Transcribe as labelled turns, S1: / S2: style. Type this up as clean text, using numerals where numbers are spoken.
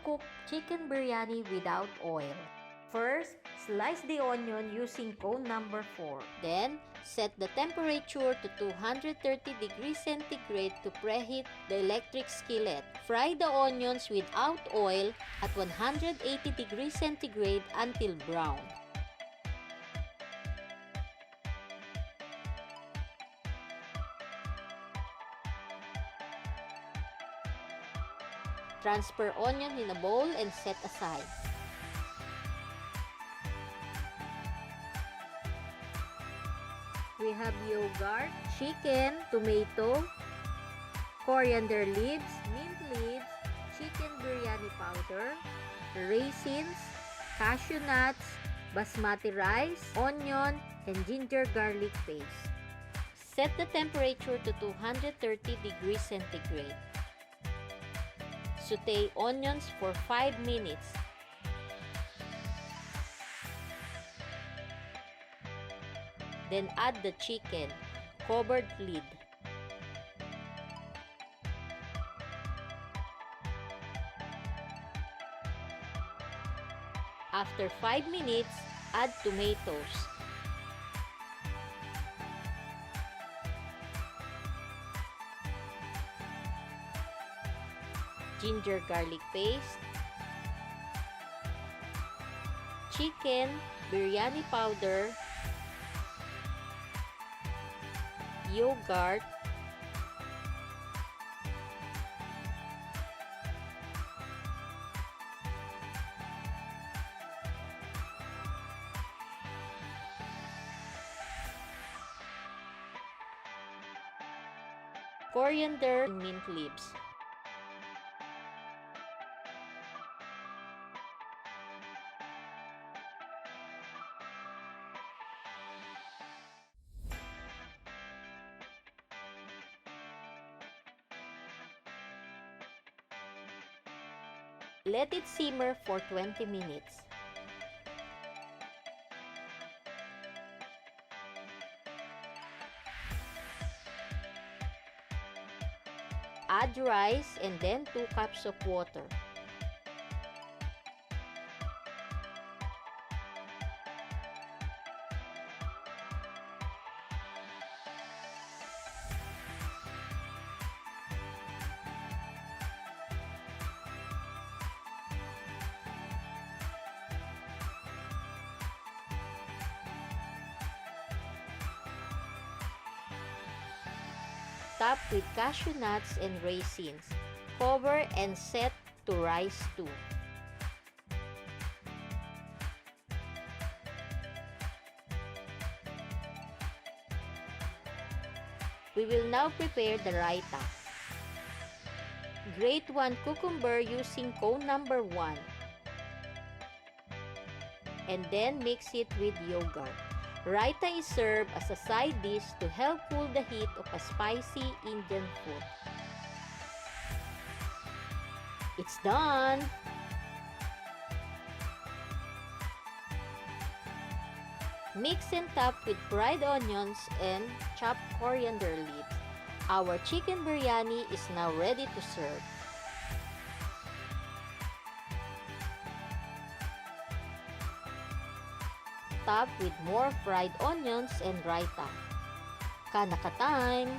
S1: cook chicken biryani without oil. First, slice the onion using cone number 4. Then, set the temperature to 230 degrees centigrade to preheat the electric skillet. Fry the onions without oil at 180 degrees centigrade until brown. Transfer onion in a bowl and set aside. We have yogurt, chicken, tomato, coriander leaves, mint leaves, chicken biryani powder, raisins, cashew nuts, basmati rice, onion, and ginger garlic paste. Set the temperature to 230 degrees centigrade. Sauté onions for 5 minutes. Then add the chicken, covered lid. After 5 minutes, add tomatoes. Ginger garlic paste, chicken, biryani powder, yogurt, coriander, and mint leaves. Let it simmer for 20 minutes. Add rice and then 2 cups of water. Top with cashew nuts and raisins. Cover and set to rise to. We will now prepare the raita. Grate 1 cucumber using cone number 1. And then mix it with yogurt. Raita is served as a side dish to help cool the heat of a spicy Indian food. It's done! Mix and top with fried onions and chopped coriander leaves. Our chicken biryani is now ready to serve. Top with more fried onions and raita. Kanaka time!